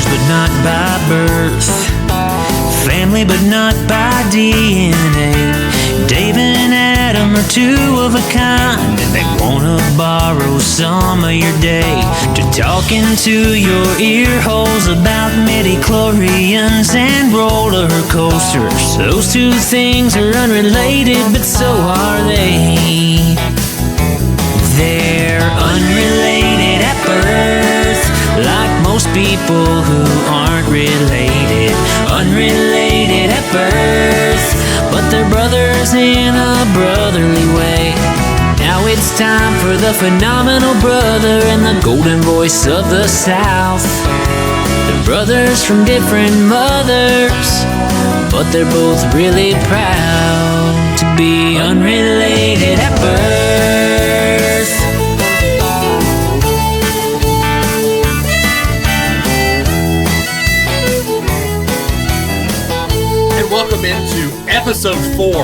brothers, but not by birth. Family, but not by DNA. Dave and Adam are two of a kind, and they wanna borrow some of your day to talk into your ear holes about midi-chlorians and roller coasters. Those two things are unrelated, but so are they. They're unrelated at birth, like most people who aren't related. Unrelated at birth, but they're brothers in a brotherly way. Now it's time for the phenomenal brother and the golden voice of the South. They're brothers from different mothers, but they're both really proud to be unrelated at birth. And welcome into episode 4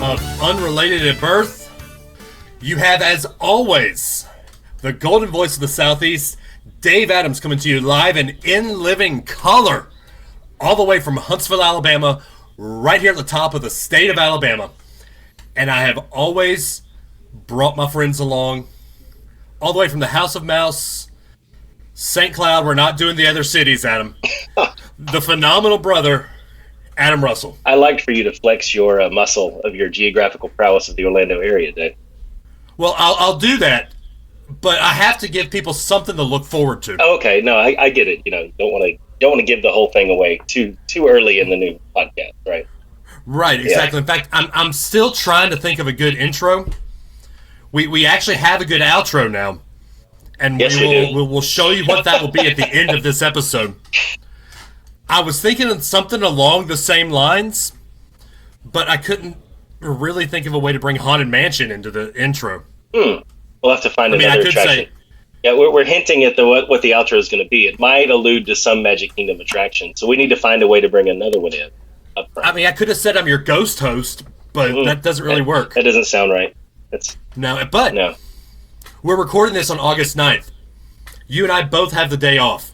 of Unrelated at Birth. You have, as always, the golden voice of the Southeast, Dave Adams, coming to you live and in living color, all the way from Huntsville, Alabama, right here at the top of the state of Alabama. And I have always brought my friends along, all the way from the House of Mouse, St. Cloud. We're not doing the other cities, Adam. The phenomenal brother, Adam Russell. I liked for you to flex your muscle of your geographical prowess of the Orlando area, Dave. Well, I'll do that, but I have to give people something to look forward to. Okay, no, I get it. You know, don't want to give the whole thing away too early in the new podcast, right? Right, exactly. Yeah. In fact, I'm still trying to think of a good intro. We actually have a good outro now, and yes, we'll show you what that will be at the end of this episode. I was thinking of something along the same lines, but I couldn't really think of a way to bring Haunted Mansion into the intro. We'll have to find another I could attraction. say, yeah, we're hinting at what the outro is going to be. It might allude to some Magic Kingdom attraction, so we need to find a way to bring another one in. Up front. I could have said I'm your ghost host, but that doesn't really work. That doesn't sound right. No. We're recording this on August 9th. You and I both have the day off.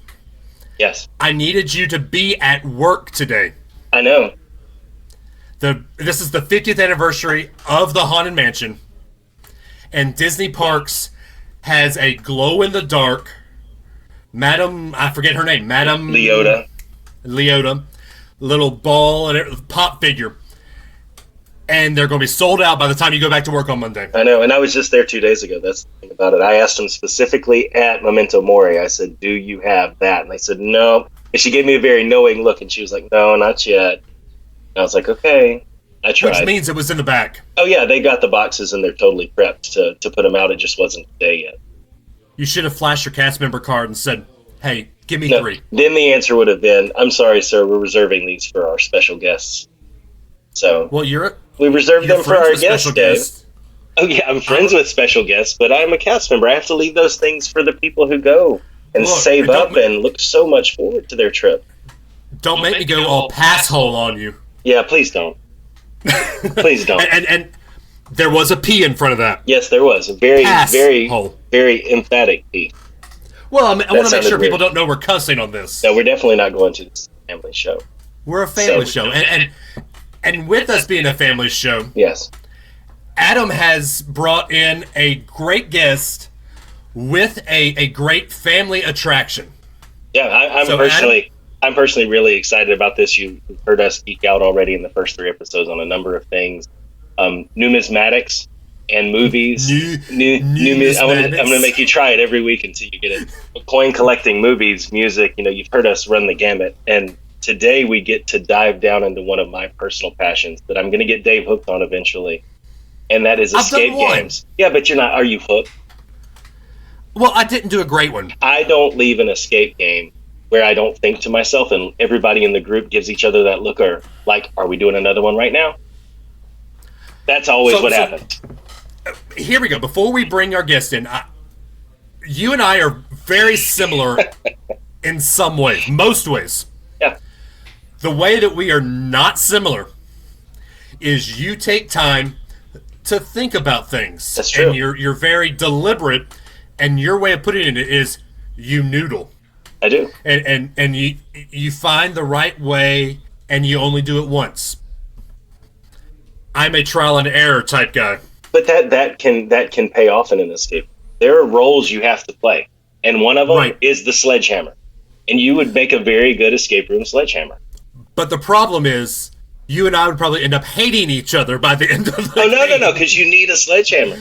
Yes. I needed you to be at work today. I know. This is the 50th anniversary of the Haunted Mansion, and Disney Parks has a glow-in-the-dark Madam, I forget her name, Madam Leota, little ball and pop figure, and they're going to be sold out by the time you go back to work on Monday. I know, and I was just there 2 days ago. That's the thing about it. I asked them specifically at Memento Mori. I said, "Do you have that?" And they said, "No." And she gave me a very knowing look, and she was like, "No, not yet." I was like, okay, I tried. Which means it was in the back. Oh, yeah, they got the boxes and they're totally prepped to put them out. It just wasn't today yet. You should have flashed your cast member card and said, hey, give me 3. Then the answer would have been, I'm sorry, sir, we're reserving these for our special guests. So, well, we reserved them for our guests, Dave. Oh, yeah, I'm friends with special guests, but I'm a cast member. I have to leave those things for the people who go and save up and look so much forward to their trip. Don't make me go all passhole on you. Yeah, please don't. Please don't. and there was a P in front of that. Yes, there was. A very emphatic P. Well, I want to make sure people don't know we're cussing on this. No, we're definitely not going to this family show. We're a family show. And with us being a family show, yes, Adam has brought in a great guest with a great family attraction. Yeah, I'm personally really excited about this. You've heard us geek out already in the first 3 episodes on a number of things. Numismatics and movies. Numismatics. I'm going to make you try it every week until you get it. Coin collecting, movies, music. You know, you've heard us run the gamut. And today we get to dive down into one of my personal passions that I'm going to get Dave hooked on eventually. And that is escape games. Yeah, but are you hooked? Well, I didn't do a great one. I don't leave an escape game where I don't think to myself, and everybody in the group gives each other that look, or like, are we doing another one right now? That's always what happens. Here we go. Before we bring our guest in, you and I are very similar in some ways, most ways. Yeah. The way that we are not similar is you take time to think about things. That's true. And you're very deliberate, and your way of putting it is you noodle. I do. And you find the right way, and you only do it once. I'm a trial and error type guy. But that can pay off in an escape. There are roles you have to play, and one of them is the sledgehammer. And you would make a very good escape room sledgehammer. But the problem is, you and I would probably end up hating each other by the end of the game. No, because you need a sledgehammer.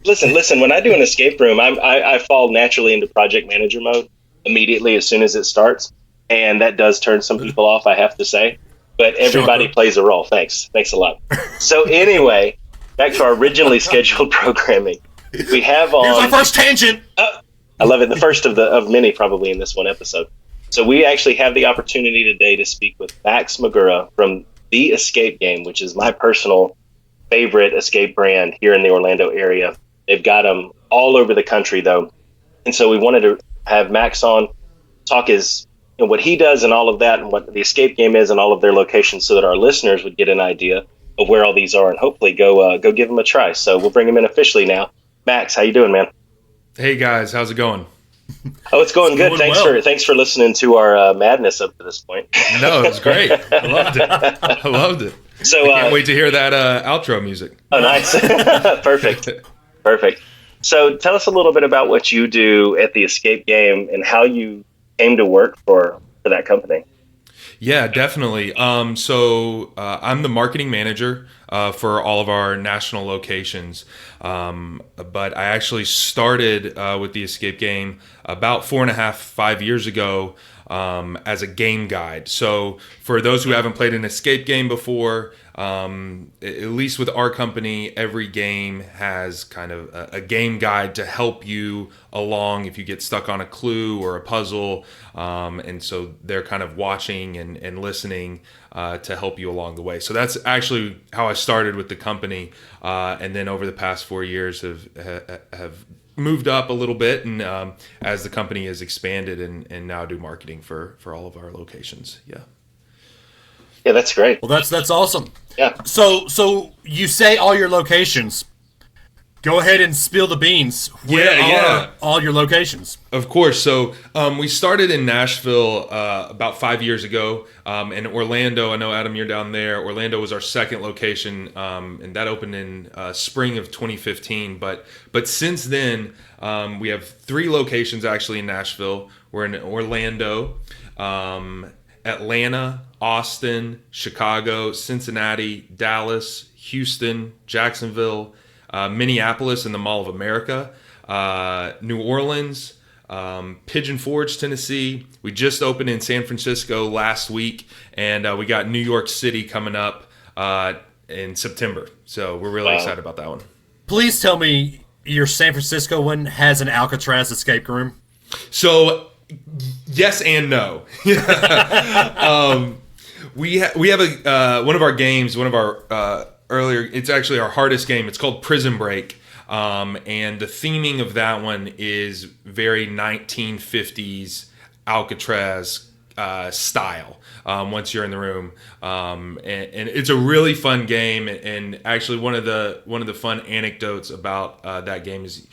Listen. When I do an escape room, I fall naturally into project manager mode immediately as soon as it starts, and that does turn some people off, I have to say. But everybody plays a role. Thanks a lot. So anyway, back to our originally scheduled programming. We have on. Here's our first tangent. I love it. The first of many probably in this one episode. So we actually have the opportunity today to speak with Max Magura from The Escape Game, which is my personal favorite escape brand here in the Orlando area. They've got them all over the country, though. And so we wanted to have Max on, talk what he does and all of that, and what the escape game is and all of their locations, so that our listeners would get an idea of where all these are and hopefully go give them a try. So we'll bring him in officially now. Max, how you doing, man? Hey guys, how's it going? Oh, it's going good. Thanks for listening to our madness up to this point. No, it was great. I loved it. So I can't wait to hear that outro music. Oh, nice. Perfect. So tell us a little bit about what you do at the Escape Game and how you came to work for that company. Yeah, definitely. So I'm the marketing manager for all of our national locations. But I actually started with the Escape Game about 5 years ago as a game guide. So for those who haven't played an escape game before, at least with our company, every game has kind of a game guide to help you along if you get stuck on a clue or a puzzle. And so they're kind of watching and listening to help you along the way. So that's actually how I started with the company. And then over the past 4 years have moved up a little bit, and as the company has expanded and now do marketing for all of our locations. Yeah, that's great. Well, that's awesome. Yeah. So you say all your locations. Go ahead and spill the beans. Where are all your locations? Of course. So we started in Nashville about 5 years ago. In Orlando, I know, Adam, you're down there. Orlando was our second location, and that opened in spring of 2015. But since then, we have 3 locations actually in Nashville. We're in Orlando, Atlanta, Austin, Chicago, Cincinnati, Dallas, Houston, Jacksonville, Minneapolis and the Mall of America, New Orleans, Pigeon Forge, Tennessee. We just opened in San Francisco last week, and we got New York City coming up in September. So we're really excited about that one. Please tell me your San Francisco one has an Alcatraz escape room. So yes and no. We have a one of our games, one of our earlier, it's actually our hardest game. It's called Prison Break. And the theming of that one is very 1950s Alcatraz style once you're in the room. And it's a really fun game. And actually one of the fun anecdotes about that game is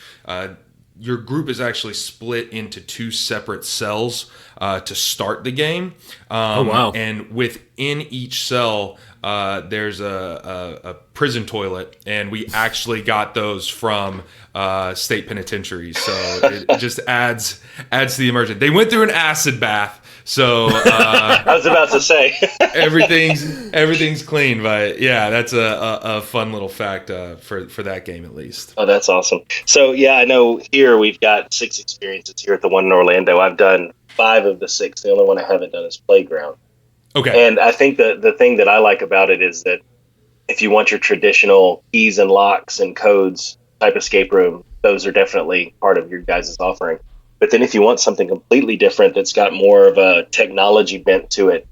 your group is actually split into 2 separate cells to start the game. Oh, wow. And within each cell, there's a prison toilet, and we actually got those from state penitentiaries. So it just adds to the immersion. They went through an acid bath, so I was about to say everything's clean. But yeah, that's a fun little fact for that game at least. Oh, that's awesome. So yeah, I know here we've got 6 experiences here at the one in Orlando. I've done 5 of the 6. The only one I haven't done is Playground. Okay. And I think the thing that I like about it is that if you want your traditional keys and locks and codes type escape room, those are definitely part of your guys' offering. But then if you want something completely different that's got more of a technology bent to it,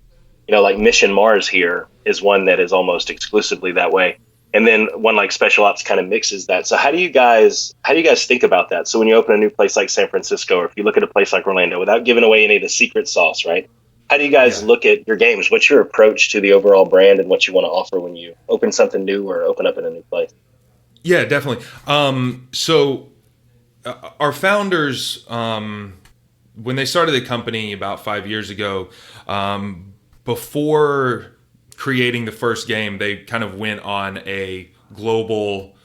like Mission Mars here is one that is almost exclusively that way. And then one like Special Ops kind of mixes that. So how do you guys think about that? So when you open a new place like San Francisco, or if you look at a place like Orlando, without giving away any of the secret sauce, right? How do you guys look at your games? What's your approach to the overall brand and what you want to offer when you open something new or open up in a new place? Yeah, definitely. So our founders when they started the company about 5 years ago, before creating the first game, they kind of went on a global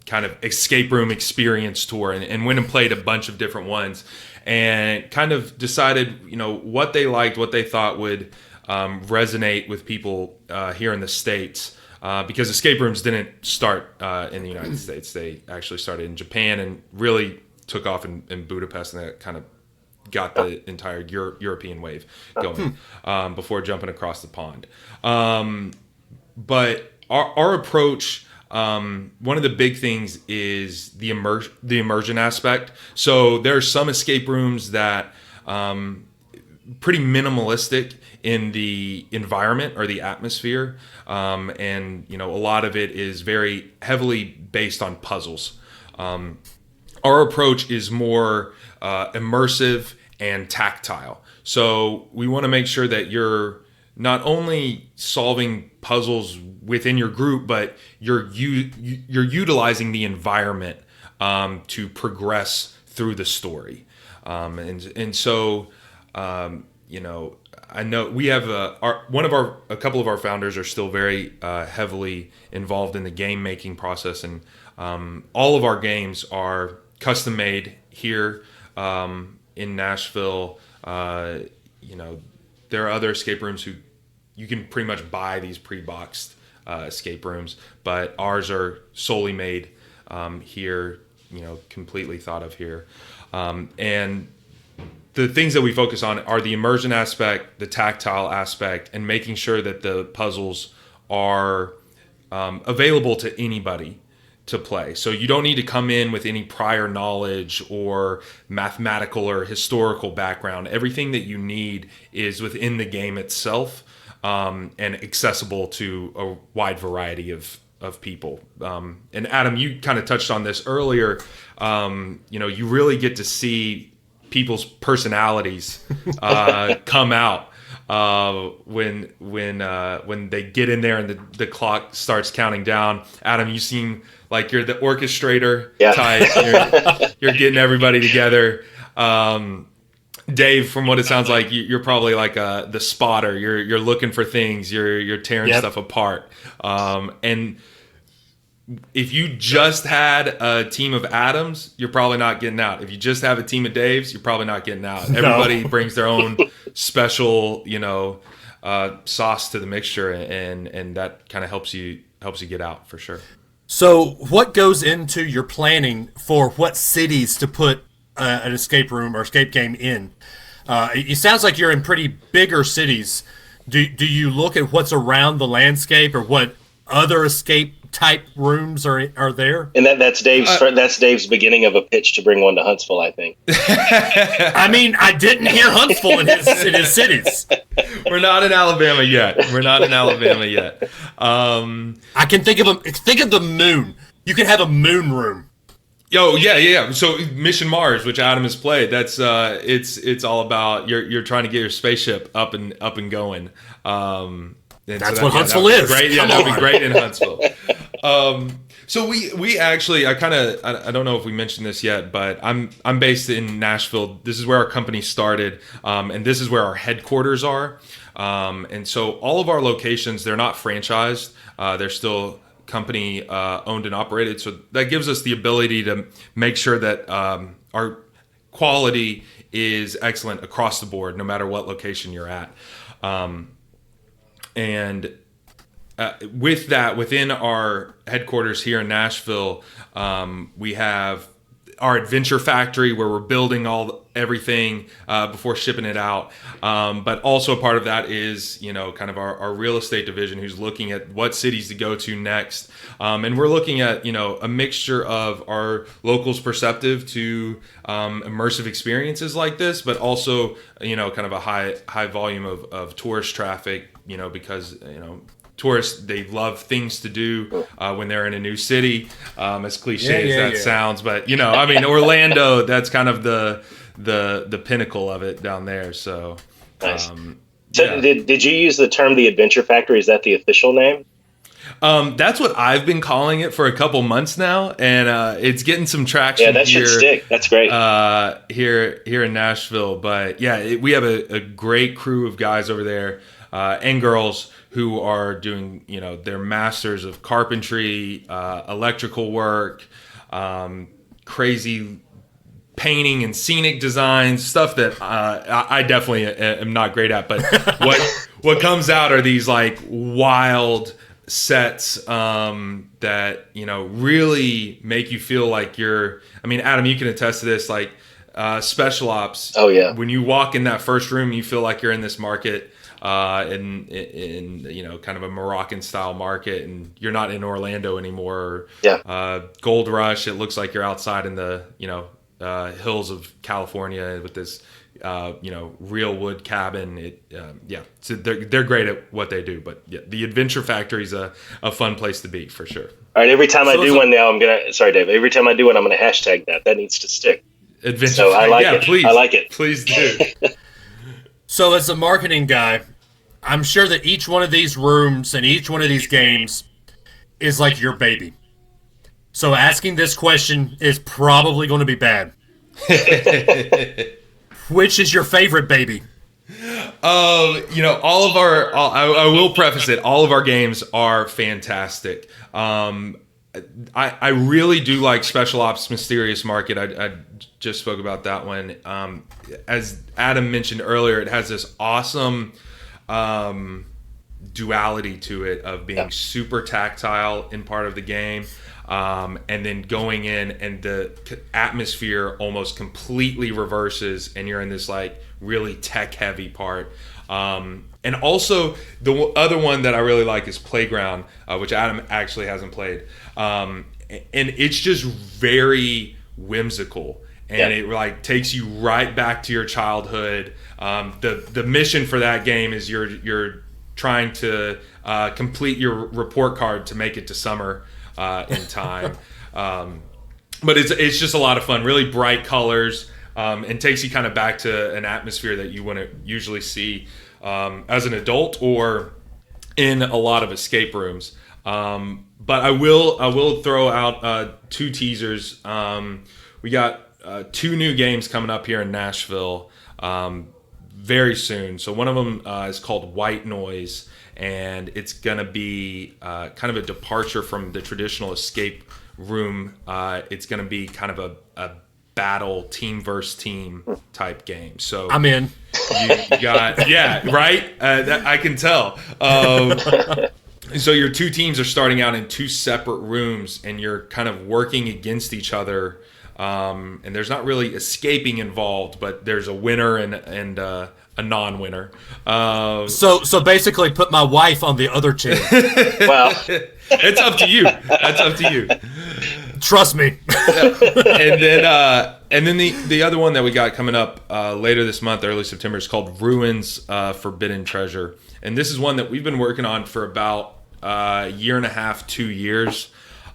kind of escape room experience tour and went and played a bunch of different ones and kind of decided, what they liked, what they thought would resonate with people here in the States. Because escape rooms didn't start in the United States. They actually started in Japan and really took off in Budapest, and that kind of got the entire European wave going before jumping across the pond. But our approach, one of the big things is the immersion aspect. So there are some escape rooms that pretty minimalistic in the environment or the atmosphere, and a lot of it is very heavily based on puzzles. Our approach is more immersive and tactile. So we want to make sure that you're not only solving puzzles within your group, but you're utilizing the environment to progress through the story. So I know we have a couple of our founders are still very heavily involved in the game making process, and all of our games are custom made here in Nashville. There are other escape rooms who you can pretty much buy these pre-boxed escape rooms, but ours are solely made here, completely thought of here, and the things that we focus on are the immersion aspect, the tactile aspect, and making sure that the puzzles are available to anybody to play. So you don't need to come in with any prior knowledge or mathematical or historical background. Everything that you need is within the game itself, and accessible to a wide variety of people. And Adam, you kind of touched on this earlier. You really get to see people's personalities come out when they get in there and the clock starts counting down. Adam, you seem like you're the orchestrator type. You're getting everybody together. Dave, from what it sounds like, you're probably like the spotter. You're looking for things. You're tearing stuff apart. And if you just had a team of Adams, you're probably not getting out. If you just have a team of Daves, you're probably not getting out. Everybody brings their own special, sauce to the mixture, and that kind of helps you get out for sure. So what goes into your planning for what cities to put an escape room or escape game in? It sounds like you're in pretty bigger cities. Do you look at what's around the landscape or what other escape type rooms are there? And that's Dave's beginning of a pitch to bring one to Huntsville, I think. I mean, I didn't hear Huntsville in his cities. We're not in Alabama yet. I can think of the moon. You can have a moon room. Oh yeah. So Mission Mars, which Adam has played, that's it's all about you're trying to get your spaceship up and going. That's what Huntsville is. Great, yeah, that'd be great in Huntsville. So we actually, I don't know if we mentioned this yet, but I'm based in Nashville. This is where our company started, and this is where our headquarters are. And so all of our locations, they're not franchised. They're still company owned and operated. So that gives us the ability to make sure that our quality is excellent across the board, no matter what location you're at. And with that, within our headquarters here in Nashville, we have our adventure factory where we're building everything before shipping it out. But also a part of that is, kind of our real estate division, who's looking at what cities to go to next. And we're looking at, a mixture of our locals' perceptive to immersive experiences like this, but also, kind of a high volume of tourist traffic, because, tourists, they love things to do when they're in a new city, as cliche as that sounds. But, Orlando, that's kind of the pinnacle of it down there. So, nice. Did you use the term the Adventure Factory? Is that the official name? That's what I've been calling it for a couple months now, and it's getting some traction. Yeah, that should stick. That's great. Here in Nashville, but yeah, we have a great crew of guys over there and girls who are doing their masters of carpentry, electrical work, crazy painting and scenic designs, stuff that I definitely am not great at. But what comes out are these like wild sets that really make you feel like you're. I mean, Adam, you can attest to this. Like special ops. Oh yeah. When you walk in that first room, you feel like you're in this market. In kind of a Moroccan style market, and you're not in Orlando anymore. Yeah. Gold Rush. It looks like you're outside in the hills of California with this real wood cabin. So they're great at what they do. But yeah, the Adventure Factory is a fun place to be for sure. All right. Every time I do one now, I'm gonna. Sorry, Dave. Every time I do one, I'm gonna hashtag that. That needs to stick. Adventure. So I like it. Please. I like it. Please do. So as a marketing guy, I'm sure that each one of these rooms and each one of these games is like your baby. So asking this question is probably going to be bad. Which is your favorite baby? I will preface it. All of our games are fantastic. I really do like Special Ops Mysterious Market. I just spoke about that one. As Adam mentioned earlier, it has this awesome duality to it of being super tactile in part of the game, and then going in and the atmosphere almost completely reverses, and you're in this like really tech heavy part. And also the other one that I really like is Playground, which Adam actually hasn't played. And it's just very whimsical, and it like takes you right back to your childhood. The mission for that game is you're trying to complete your report card to make it to summer in time. But it's just a lot of fun, really bright colors, and takes you kind of back to an atmosphere that you wouldn't usually see as an adult or in a lot of escape rooms. But I will throw out 2 teasers. We got 2 new games coming up here in Nashville very soon. So one of them is called White Noise, and it's gonna be kind of a departure from the traditional escape room. It's gonna be kind of a battle team versus team type game. So I'm in. You got right. That, I can tell. So your 2 teams are starting out in 2 separate rooms, and you're kind of working against each other. And there's not really escaping involved, but there's a winner and a non-winner. So basically, put my wife on the other team. Well, it's up to you. That's up to you. Trust me. And then the other one that we got coming up later this month, early September, is called Ruins Forbidden Treasure. And this is one that we've been working on for about a year and a half, 2 years.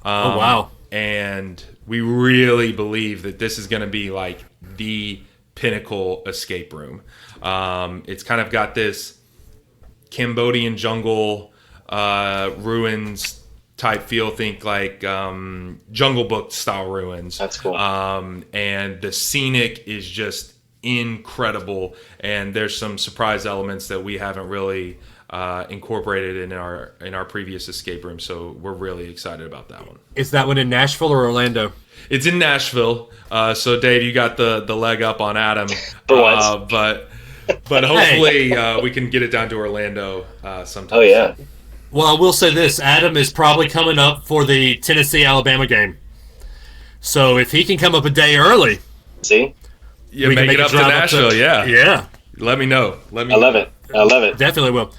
Oh, wow. And we really believe that this is going to be like the pinnacle escape room. It's kind of got this Cambodian jungle ruins type feel. Think like Jungle Book style ruins. That's cool. And the scenic is just incredible, and there's some surprise elements that we haven't really incorporated in our previous escape room, so we're really excited about that one. Is that one in Nashville or Orlando? It's in Nashville, so Dave, you got the leg up on Adam. For once. But hopefully we can get it down to Orlando sometime. Oh yeah. Well, I will say this: Adam is probably coming up for the Tennessee-Alabama game. So if he can come up a day early, See? Yeah, we can make it up to drive Nashville. Yeah. Let me know. I love it. I love it. Definitely will.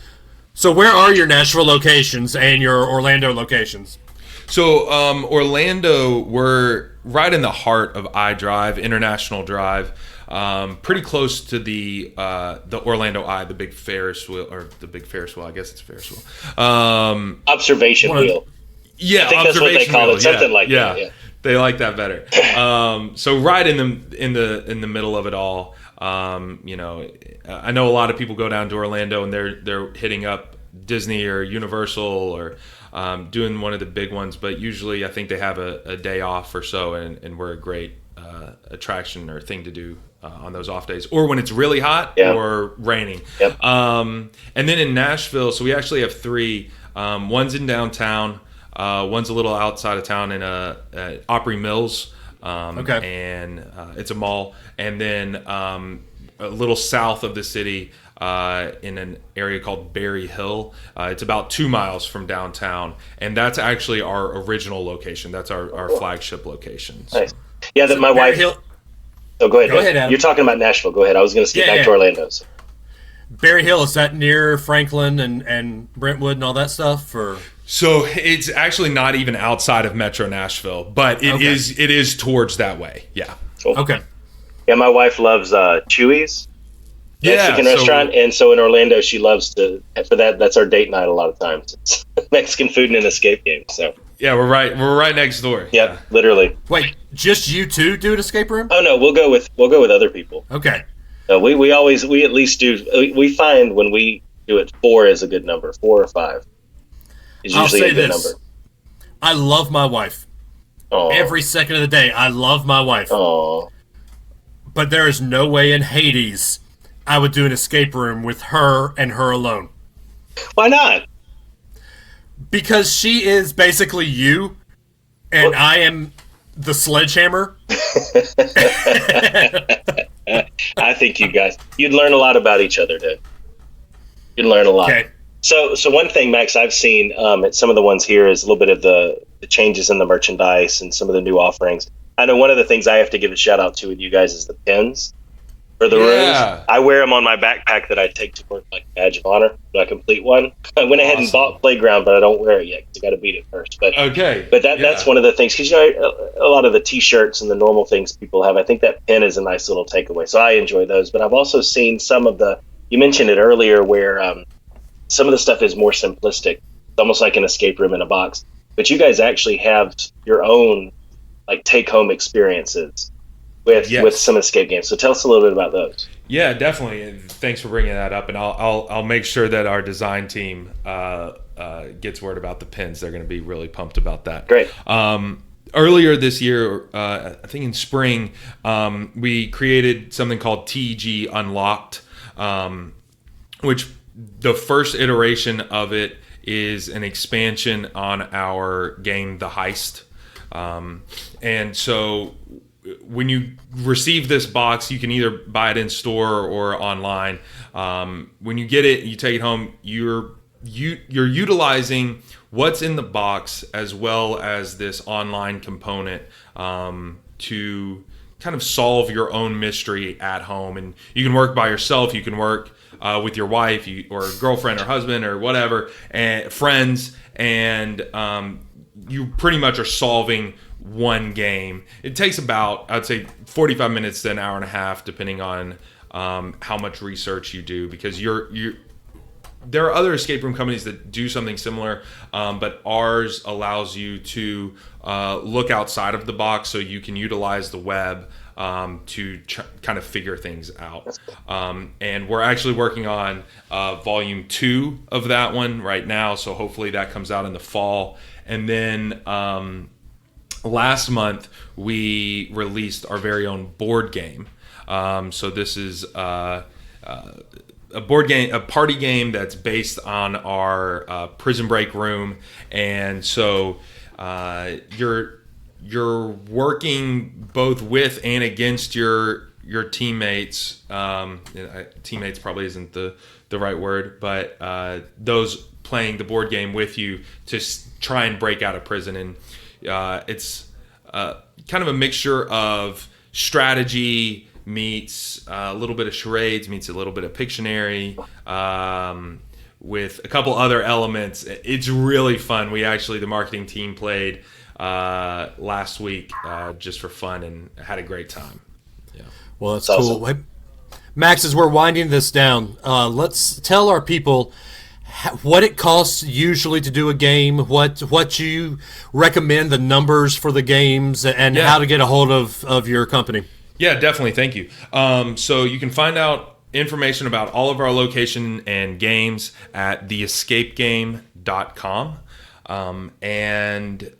So where are your Nashville locations and your Orlando locations? So Orlando, we're right in the heart of I-Drive, International Drive, pretty close to the Orlando Eye, the big Ferris wheel, I guess it's a Ferris wheel. Observation wheel. Yeah, I think that's what they call it. Something like that. Yeah. They like that better. So right in the middle of it all. I know a lot of people go down to Orlando and they're hitting up Disney or Universal or doing one of the big ones. But usually I think they have a day off or so, and we're a great attraction or thing to do on those off days, or when it's really hot or raining. Yep. And then in Nashville, so we actually have 3. One's in downtown. One's a little outside of town in Opry Mills. And it's a mall. And then a little south of the city in an area called Berry Hill. It's about 2 miles from downtown. And that's actually our original location. That's our flagship location. So. Nice. Yeah, that my wife... Oh, go ahead. Go ahead, Adam. You're talking about Nashville. Go ahead. I was going to skip back to Orlando. So. Berry Hill, is that near Franklin and Brentwood and all that stuff? Or? So it's actually not even outside of Metro Nashville, but it is towards that way. Yeah. Cool. Okay. Yeah, my wife loves Chewy's Mexican restaurant, and so in Orlando she loves to, for that, that's our date night a lot of times. It's Mexican food and an escape game. So yeah, we're right next door. Yep, literally. Wait, just you two do an escape room? Oh no, we'll go with other people. Okay. We at least do. We find when we do it, 4 is a good number. 4 or 5 is usually a good number. I love my wife. Aww. Every second of the day, I love my wife. Aww. But there is no way in Hades I would do an escape room with her and her alone. Why not? Because she is basically you, and I am the sledgehammer. I think you'd learn a lot about each other, dude. You'd learn a lot. Okay. So one thing, Max, I've seen at some of the ones here is a little bit of the changes in the merchandise and some of the new offerings. I know one of the things I have to give a shout out to with you guys is the pins for the rooms. I wear them on my backpack that I take to work like a badge of honor. I complete one. I went ahead and bought Playground, but I don't wear it yet because I got to beat it first. But that's one of the things, because a lot of the T-shirts and the normal things people have, I think that pin is a nice little takeaway. So I enjoy those. But I've also seen some of you mentioned it earlier, where some of the stuff is more simplistic. It's almost like an escape room in a box. But you guys actually have your own like take-home experiences with some escape games. So tell us a little bit about those. Yeah, definitely. Thanks for bringing that up, and I'll make sure that our design team gets word about the pins. They're going to be really pumped about that. Great. Earlier this year, I think in spring, we created something called TG Unlocked, which the first iteration of it is an expansion on our game, The Heist. And so when you receive this box, you can either buy it in store or online. When you get it, you take it home, you're utilizing what's in the box as well as this online component to kind of solve your own mystery at home. And you can work by yourself, you can work with your wife or girlfriend or husband or whatever, and friends, and you pretty much are solving one game. It takes about, I'd say, 45 minutes to an hour and a half, depending on how much research you do, because there are other escape room companies that do something similar, but ours allows you to look outside of the box, so you can utilize the web to kind of figure things out. And we're actually working on volume 2 of that one right now, so hopefully that comes out in the fall. And then last month we released our very own board game. So this is a board game, a party game that's based on our Prison Break room, and so you're working both with and against your teammates. Teammates probably isn't the right word, but those playing the board game with you to try and break out of prison. And it's kind of a mixture of strategy meets a little bit of charades, meets a little bit of Pictionary, with a couple other elements. It's really fun. The marketing team played last week just for fun and had a great time. Yeah. Well, that's cool. Awesome. Max, as we're winding this down, let's tell our people what it costs usually to do a game, what you recommend, the numbers for the games, and how to get a hold of your company. Yeah, definitely. Thank you. So you can find out information about all of our location and games at theescapegame.com. And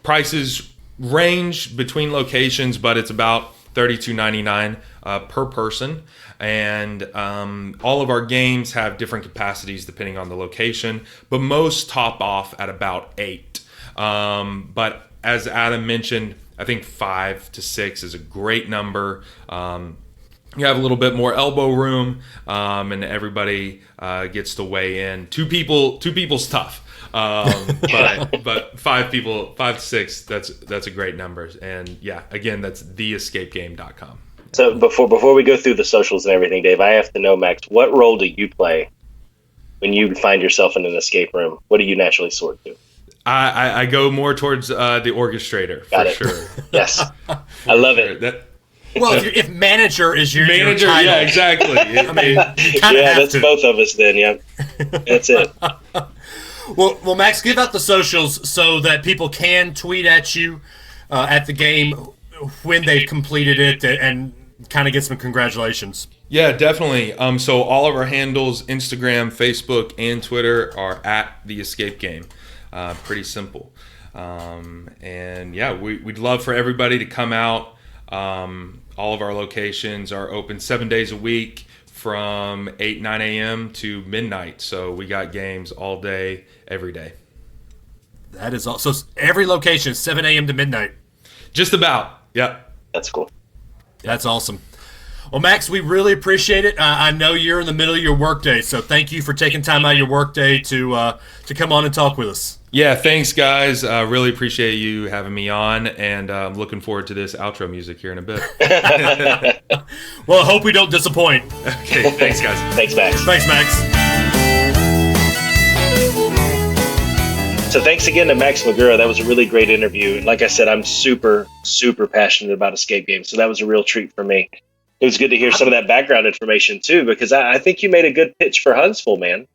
prices range between locations, but it's about $32.99 per person. And all of our games have different capacities depending on the location, but most top off at about 8. But as Adam mentioned, I think 5 to 6 is a great number. You have a little bit more elbow room, and everybody gets to weigh in. Two people's tough. But 5 to 6, that's a great number. And yeah, again, that's theescapegame.com. So before we go through the socials and everything, Dave, I have to know, Max, what role do you play when you find yourself in an escape room? What do you naturally sort to? I go more towards the orchestrator. Got for it. sure. Yes, I love it. Well, if manager is your Manager, title, yeah, exactly. I mean, you kind of Yeah, have that's to. both of us then. Yeah, that's it. Well, Max, give out the socials so that people can tweet at you at the game when they've completed it and kind of get some congratulations. Yeah, definitely. So all of our handles, Instagram, Facebook, and Twitter are at the Escape Game. Pretty simple. And yeah, we'd love for everybody to come out. All of our locations are open 7 days a week from 9 a.m. to midnight. So we got games all day, every day. That is all. So every location is 7 a.m. to midnight. Just about. Yep. That's cool. That's awesome. Well, Max, we really appreciate it. I know you're in the middle of your workday, so thank you for taking time out of your workday to come on and talk with us. Yeah, thanks, guys. Really appreciate you having me on, and I'm looking forward to this outro music here in a bit. Well, I hope we don't disappoint. Okay, thanks, guys. Thanks, Max. Thanks, Max. So thanks again to Max Magura. That was a really great interview. Like I said, I'm super, super passionate about escape games, so that was a real treat for me. It was good to hear some of that background information, too, because I think you made a good pitch for Huntsville, man.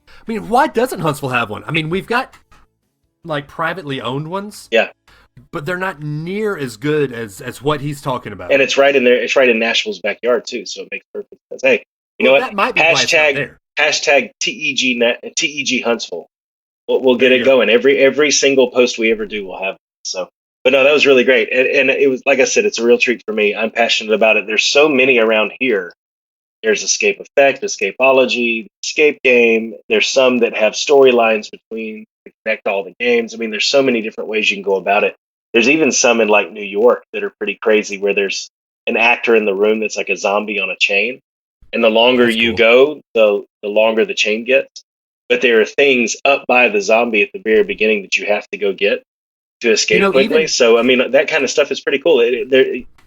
I mean, why doesn't Huntsville have one? I mean, we've got, like, privately owned ones. Yeah. But they're not near as good as what he's talking about. And it's right in there. It's right in Nashville's backyard, too, so it makes perfect sense. Hey, you know what? That might be why it's not there. Hashtag TEG Huntsville. We'll get it going. Every single post we ever do, we'll have it. So, but no, that was really great. And it was, like I said, it's a real treat for me. I'm passionate about it. There's so many around here. There's Escape Effect, Escapology, Escape Game. There's some that have storylines between to connect all the games. I mean, there's so many different ways you can go about it. There's even some in like New York that are pretty crazy where there's an actor in the room that's like a zombie on a chain. And the longer you go, the longer the chain gets. But there are things up by the zombie at the very beginning that you have to go get to escape quickly. So, I mean, that kind of stuff is pretty cool.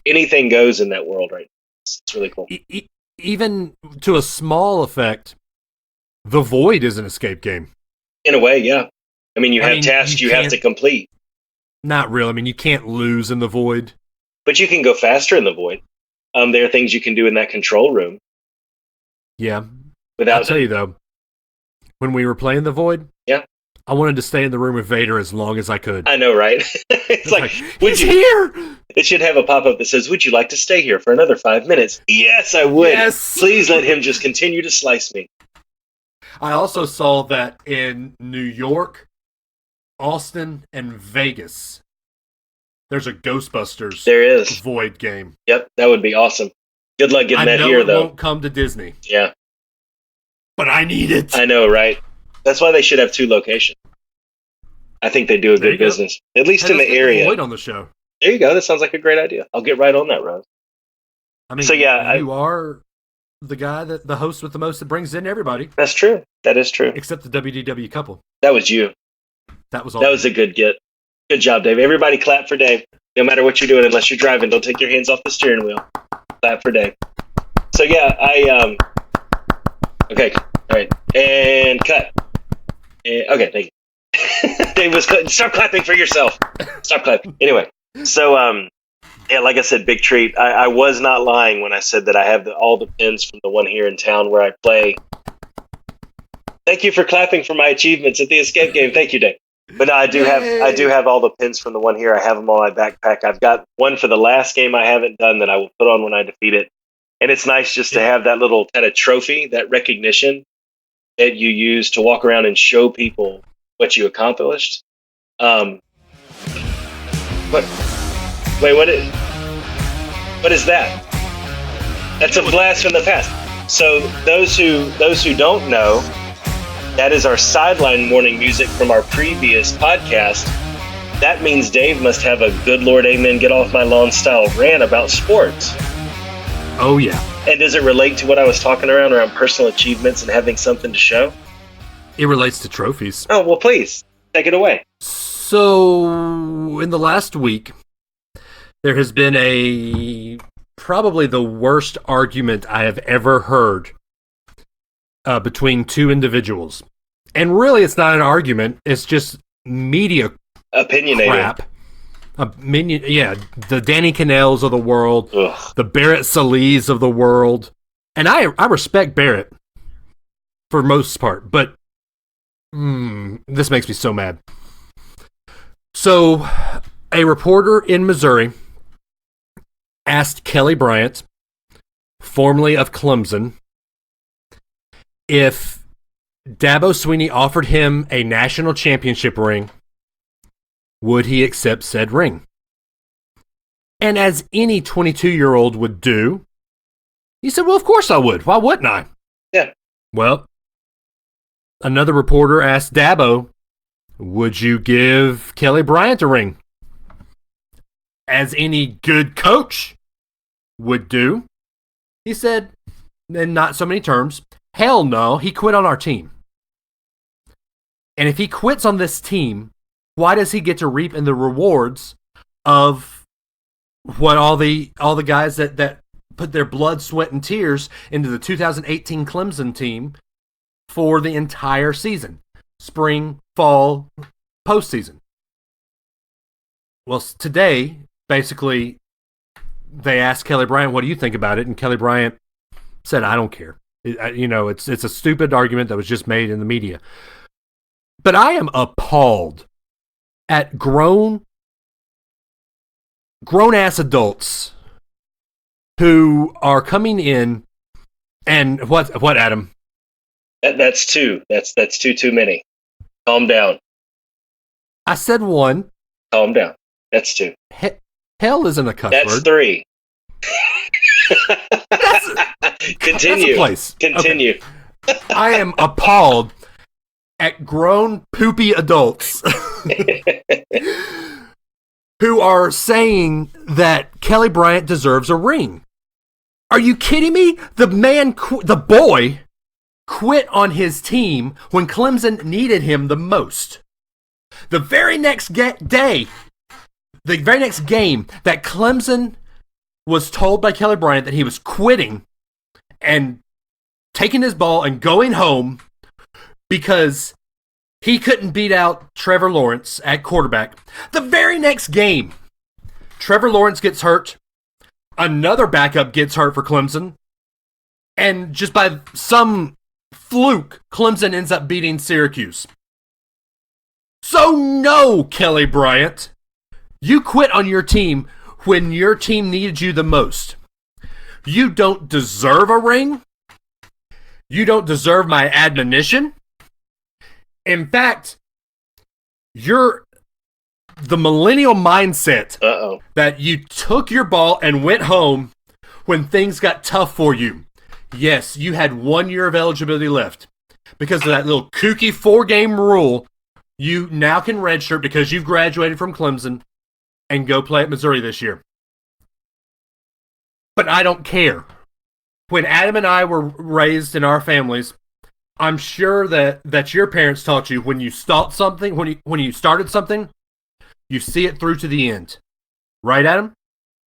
Anything goes in that world right now. It's really cool. Even to a small effect, The Void is an escape game. In a way, yeah. I mean, you have tasks you have to complete. Not really. I mean, you can't lose in The Void. But you can go faster in The Void. There are things you can do in that control room. Yeah. I'll tell you, though, when we were playing The Void, yeah, I wanted to stay in the room with Vader as long as I could. I know, right? It's like, he's here! It should have a pop-up that says, would you like to stay here for another 5 minutes? Yes, I would. Yes! Please let him just continue to slice me. I also saw that in New York, Austin, and Vegas, there's a Ghostbusters Void game. Yep, that would be awesome. Good luck getting that here, though. I know it won't come to Disney. Yeah. But I need it. I know, right? That's why they should have 2 locations. I think they do a good business, at least in the area. Void on the show. There you go. That sounds like a great idea. I'll get right on that, Rose. I mean, you are the guy the host with the most that brings in everybody. That's true. That is true. Except the WDW couple. That was you. That was all. That was a good get. Good job, Dave. Everybody clap for Dave. No matter what you're doing, unless you're driving, don't take your hands off the steering wheel. Clap for Dave. So yeah, okay, all right, and cut. Okay, thank you. Dave was cutting. Stop clapping for yourself. Stop clapping. Anyway, so yeah, like I said, big treat. I was not lying when I said that I have all the pins from the one here in town where I play. Thank you for clapping for my achievements at the escape game. Thank you, Dave. But no, I do have all the pins from the one here. I have them on my backpack. I've got one for the last game I haven't done that I will put on when I defeat it. And it's nice just to have that little kind of trophy, that recognition that you use to walk around and show people what you accomplished. What? Wait, what is that? That's a blast from the past. So those who don't know, that is our sideline morning music from our previous podcast. That means Dave must have a good Lord amen, get off my lawn style rant about sports. Oh, yeah. And does it relate to what I was talking around personal achievements and having something to show? It relates to trophies. Oh, well, please, take it away. So, in the last week, there has been probably the worst argument I have ever heard between two individuals. And really, it's not an argument. It's just media Opinionated. crap. The Danny Cannells of the world, Ugh. the Barrett Sallees of the world. And I respect Barrett for most part, but this makes me so mad. So, a reporter in Missouri asked Kelly Bryant, formerly of Clemson, if Dabo Swinney offered him a national championship ring, would he accept said ring? And as any 22-year-old would do, he said, well, of course I would. Why wouldn't I? Yeah. Well, another reporter asked Dabo, would you give Kelly Bryant a ring? As any good coach would do, he said, in not so many terms, hell no, he quit on our team. And if he quits on this team, why does he get to reap in the rewards of what all the guys that put their blood, sweat, and tears into the 2018 Clemson team for the entire season? Spring, fall, postseason. Well, today, basically, they asked Kelly Bryant, what do you think about it? And Kelly Bryant said, I don't care. It's a stupid argument that was just made in the media. But I am appalled at grown-ass adults who are coming in and what Adam? That's two. That's too many. Calm down. I said one. Calm down. That's two. Hell isn't a cuss That's word. three. That's Continue. a place. Continue. Okay. I am appalled at grown poopy adults who are saying that Kelly Bryant deserves a ring. Are you kidding me? The boy quit on his team when Clemson needed him the most. The very next game that Clemson was told by Kelly Bryant that he was quitting and taking his ball and going home because he couldn't beat out Trevor Lawrence at quarterback. The very next game, Trevor Lawrence gets hurt. Another backup gets hurt for Clemson. And just by some fluke, Clemson ends up beating Syracuse. So no, Kelly Bryant. You quit on your team when your team needed you the most. You don't deserve a ring. You don't deserve my admonition. In fact, you're the millennial mindset that you took your ball and went home when things got tough for you. Yes, you had 1 year of eligibility left. Because of that little kooky 4-game rule, you now can redshirt because you've graduated from Clemson and go play at Missouri this year. But I don't care. When Adam and I were raised in our families, I'm sure that your parents taught you when you start something, when you started something, you see it through to the end. Right, Adam?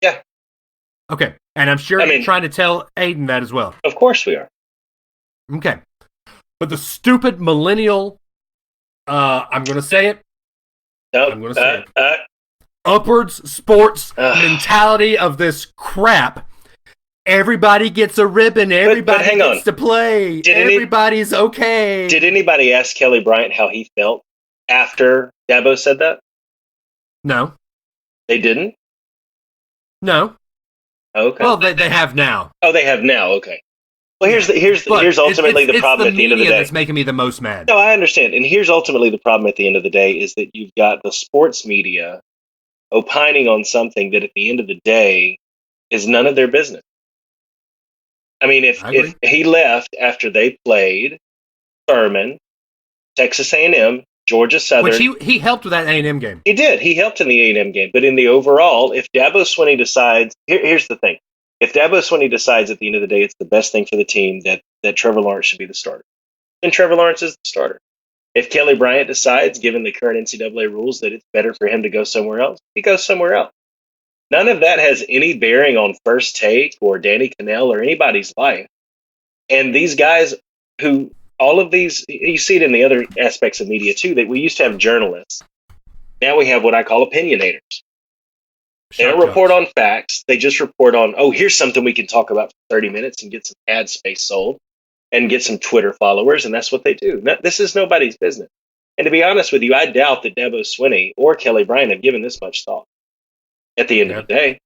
Yeah. Okay. And I'm sure you're trying to tell Aiden that as well. Of course we are. Okay. But the stupid millennial, I'm going to say it. Nope. I'm going to say it. Upwards sports mentality of this crap. Everybody gets a ribbon. Everybody hang gets on. to play. Everybody's okay. Did anybody ask Kelly Bryant how he felt after Dabo said that? No. They didn't? No. Okay. Well, they have now. Oh, they have now. Okay. Well, here's ultimately the problem at the end of the day. That's making me the most mad. No, I understand, and here's ultimately the problem at the end of the day is that you've got the sports media opining on something that at the end of the day is none of their business. I mean, if he left after they played Furman, Texas A&M, Georgia Southern, which he helped with that A&M game. He did. He helped in the A&M game, but in the overall, if Dabo Swinney decides, here's the thing: if Dabo Swinney decides at the end of the day it's the best thing for the team that Trevor Lawrence should be the starter, then Trevor Lawrence is the starter. If Kelly Bryant decides, given the current NCAA rules, that it's better for him to go somewhere else, he goes somewhere else. None of that has any bearing on First Take or Danny Cannell or anybody's life. And these guys who, all of these, you see it in the other aspects of media too, that we used to have journalists. Now we have what I call opinionators. They don't report on facts. They just report on, oh, here's something we can talk about for 30 minutes and get some ad space sold and get some Twitter followers. And that's what they do. This is nobody's business. And to be honest with you, I doubt that Dabo Swinney or Kelly Bryant have given this much thought at the end of the day.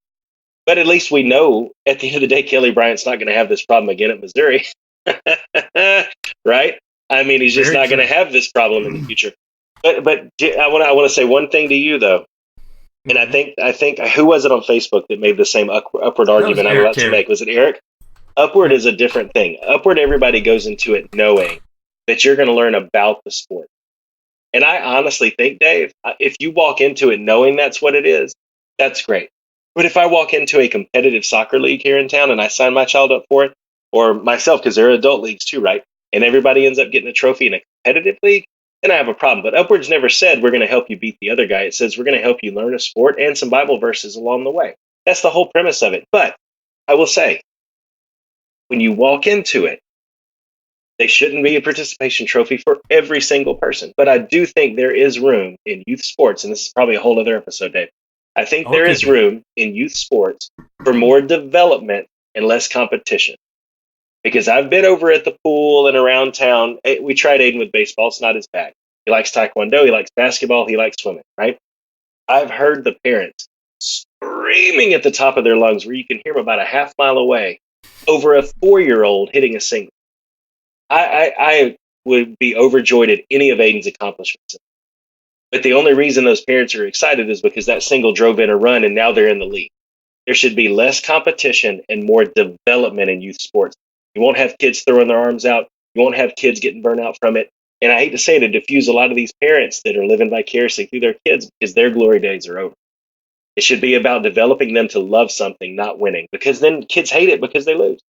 But at least we know at the end of the day, Kelly Bryant's not going to have this problem again at Missouri. Right? I mean, he's just not going to have this problem in the future. But I want to say one thing to you though, and I think who was it on Facebook that made the same upward argument I'm about to make? Was it Eric? Upward is a different thing. Upward, everybody goes into it knowing that you're going to learn about the sport. And I honestly think, Dave, if you walk into it knowing that's what it is, that's great. But if I walk into a competitive soccer league here in town and I sign my child up for it, or myself, because there are adult leagues too, right? And everybody ends up getting a trophy in a competitive league, then I have a problem. But Upward's never said we're going to help you beat the other guy. It says we're going to help you learn a sport and some Bible verses along the way. That's the whole premise of it. But I will say, when you walk into it, they shouldn't be a participation trophy for every single person. But I do think there is room in youth sports, and this is probably a whole other episode, Dave. I think there is room in youth sports for more development and less competition. Because I've been over at the pool and around town. We tried Aiden with baseball. It's not his bag. He likes taekwondo. He likes basketball. He likes swimming, right? I've heard the parents screaming at the top of their lungs where you can hear them about a half mile away over a 4-year-old hitting a single. I would be overjoyed at any of Aiden's accomplishments. But the only reason those parents are excited is because that single drove in a run and now they're in the league. There should be less competition and more development in youth sports. You won't have kids throwing their arms out. You won't have kids getting burnt out from it. And I hate to say it, to diffuse a lot of these parents that are living vicariously through their kids because their glory days are over. It should be about developing them to love something, not winning, because then kids hate it because they lose.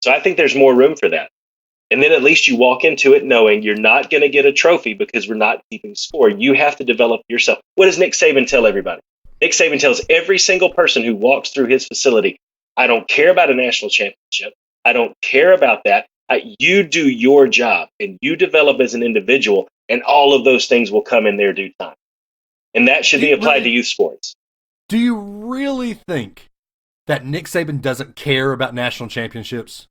So I think there's more room for that. And then at least you walk into it knowing you're not going to get a trophy because we're not keeping score. You have to develop yourself. What does Nick Saban tell everybody? Nick Saban tells every single person who walks through his facility, I don't care about a national championship. I don't care about that. You do your job and you develop as an individual, and all of those things will come in their due time. And that should be applied to youth sports. Do you really think that Nick Saban doesn't care about national championships?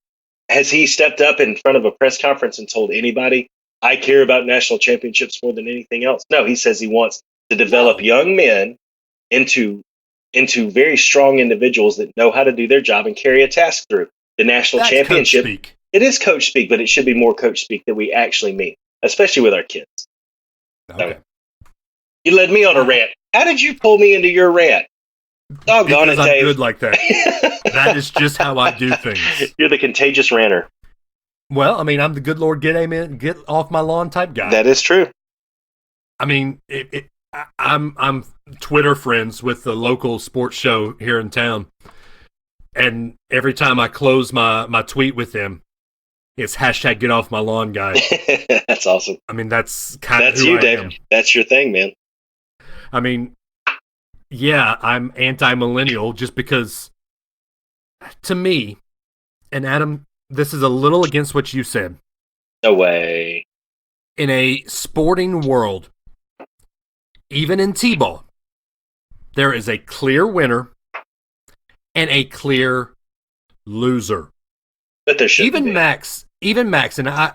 Has he stepped up in front of a press conference and told anybody, I care about national championships more than anything else? No, he says he wants to develop young men into very strong individuals that know how to do their job and carry a task through. The national championship. It is coach speak, but it should be more coach speak that we actually mean, especially with our kids. Okay. So, you led me on a rant. How did you pull me into your rant? Doggone it, Dave. I'm good like that. That is just how I do things. You're the contagious ranter. Well, I mean, I'm the good Lord, get off my lawn type guy. That is true. I mean, I'm Twitter friends with the local sports show here in town. And every time I close my tweet with them, it's hashtag get off my lawn guy. That's awesome. I mean, that's kind of who you, I Dave. am. That's your thing, man. I mean, yeah, I'm anti-millennial just because, to me, and Adam, this is a little against what you said. No way. In a sporting world, even in T-ball, there is a clear winner and a clear loser. But there should be. Max, and I,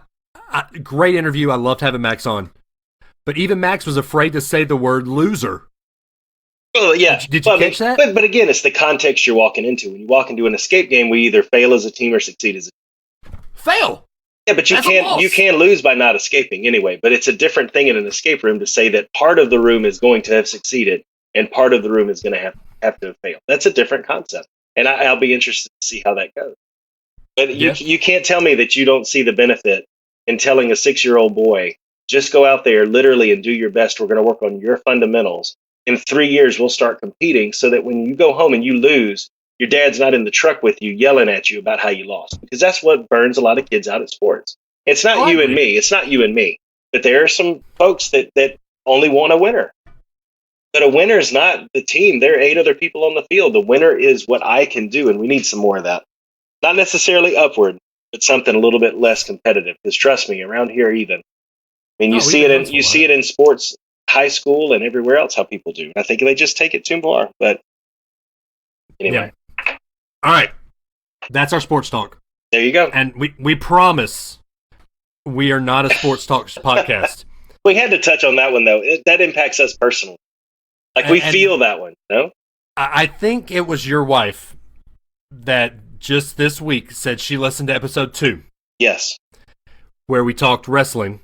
great interview. I loved having Max on. But even Max was afraid to say the word loser. Well, yeah. Did you catch that? But again, it's the context you're walking into. When you walk into an escape game, we either fail as a team or succeed as a team. fail. Yeah, but That's a loss. you can lose by not escaping anyway. But it's a different thing in an escape room to say that part of the room is going to have succeeded and part of the room is going to have to have failed. That's a different concept, and I'll be interested to see how that goes. But you can't tell me that you don't see the benefit in telling a 6-year-old boy, just go out there literally and do your best. We're going to work on your fundamentals. In 3 years, we'll start competing so that when you go home and you lose, your dad's not in the truck with you yelling at you about how you lost. Because that's what burns a lot of kids out at sports. It's not you and me. It's not you and me. But there are some folks that only want a winner. But a winner is not the team. There are 8 other people on the field. The winner is what I can do, and we need some more of that. Not necessarily upward, but something a little bit less competitive. Because trust me, around here even, I mean, you see it in sports, high school, and everywhere else how people do. I think they just take it too far. But anyway, all right, that's our sports talk. There you go. And we promise we are not a sports talk podcast. We had to touch on that one though. That impacts us personally. Like we feel that one. No, I think it was your wife that just this week said she listened to episode 2. Yes. Where we talked wrestling.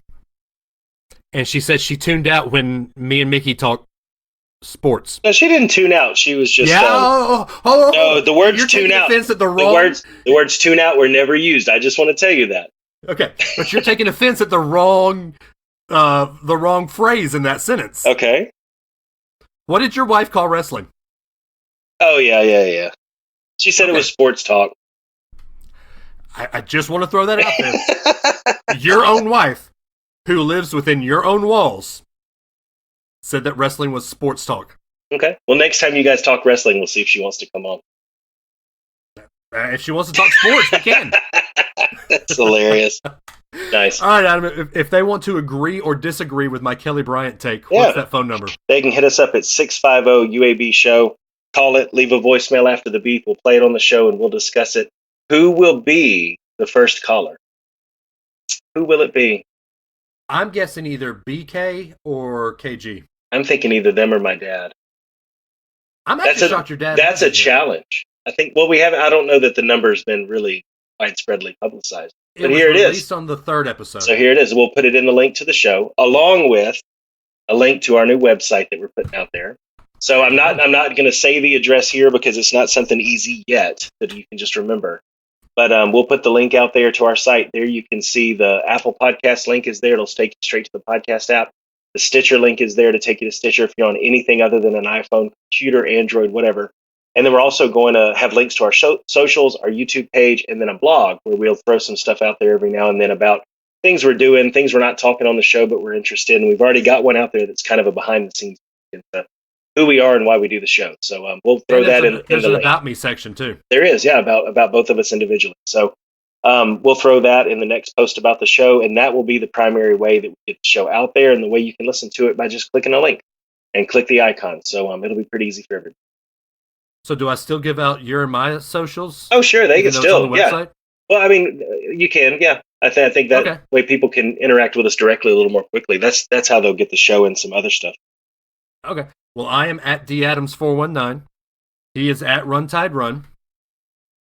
And she said she tuned out when me and Mickey talked sports. No, she didn't tune out. She was just... no, the words tune out. The words tune out were never used. I just want to tell you that. Okay, but you're taking offense at the wrong phrase in that sentence. Okay. What did your wife call wrestling? Oh, yeah. She said it was sports talk. I just want to throw that out there. Your own wife, who lives within your own walls, said that wrestling was sports talk. Okay. Well, next time you guys talk wrestling, we'll see if she wants to come on. If she wants to talk sports, we can. That's hilarious. Nice. All right, Adam, if they want to agree or disagree with my Kelly Bryant take, what's that phone number? They can hit us up at 650-UAB-SHOW. Call it, leave a voicemail after the beep. We'll play it on the show, and we'll discuss it. Who will be the first caller? Who will it be? I'm guessing either BK or KG. I'm thinking either them or my dad. I'm actually shocked your dad. That's a challenge. I think. Well, I don't know that the number's been really widespreadly publicized. But here it is. Released on the 3rd episode. So here it is. We'll put it in the link to the show, along with a link to our new website that we're putting out there. So I'm not going to say the address here because it's not something easy yet that you can just remember. But we'll put the link out there to our site. There you can see the Apple Podcast link is there. It'll take you straight to the podcast app. The Stitcher link is there to take you to Stitcher if you're on anything other than an iPhone, computer, Android, whatever. And then we're also going to have links to our socials, our YouTube page, and then a blog where we'll throw some stuff out there every now and then about things we're doing, things we're not talking on the show, but we're interested in. We've already got one out there that's kind of a behind-the-scenes into who we are and why we do the show. So we'll throw that in. There's an About Me section, too. There is, yeah, about both of us individually. So we'll throw that in the next post about the show, and that will be the primary way that we get the show out there and the way you can listen to it by just clicking a link and click the icon. So it'll be pretty easy for everybody. So do I still give out your and my socials? Oh, sure. They can still, yeah. Website? Well, I mean, you can, yeah. I think that way people can interact with us directly a little more quickly. That's how they'll get the show and some other stuff. Okay. Well, I am at DAdams419. He is at Runtide Run.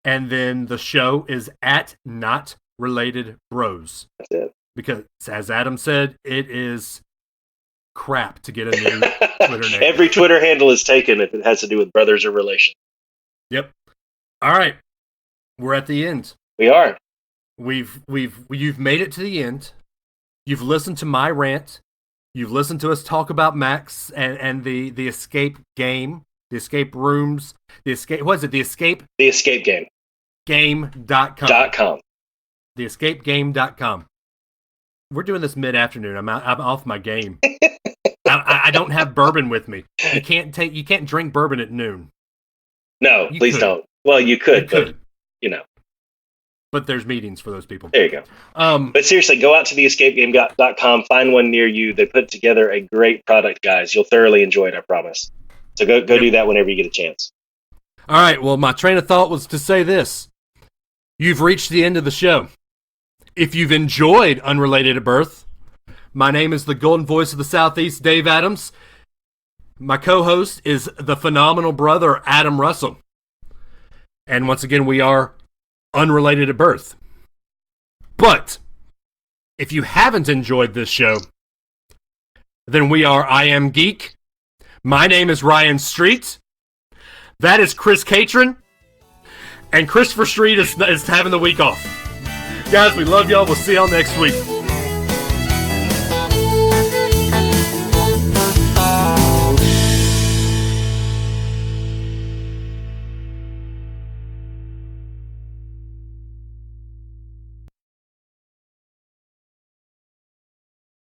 And then the show is at Not Related Bros. That's it. Because, as Adam said, it is crap to get a new Twitter name. Every Twitter handle is taken if it has to do with brothers or relation. Yep. All right. We're at the end. We are. You've made it to the end. You've listened to my rant. You've listened to us talk about Max and the escape game, the escape rooms, the escape game. Game.com. Theescapegame.com. We're doing this mid-afternoon. I'm off my game. I don't have bourbon with me. You can't drink bourbon at noon. No, please don't. Well, you could, but you know. But there's meetings for those people. There you go. But seriously, go out to theescapegame.com, find one near you. They put together a great product, guys. You'll thoroughly enjoy it, I promise. So go do that whenever you get a chance. All right. Well, my train of thought was to say this. You've reached the end of the show. If you've enjoyed Unrelated at Birth, my name is the golden voice of the Southeast, Dave Adams. My co-host is the phenomenal brother, Adam Russell. And once again, we are Unrelated at Birth. But if you haven't enjoyed this show, then we are I Am Geek. My name is Ryan Street. That is Chris Catron. And Christopher Street is having the week off. Guys, we love y'all. We'll see y'all next week.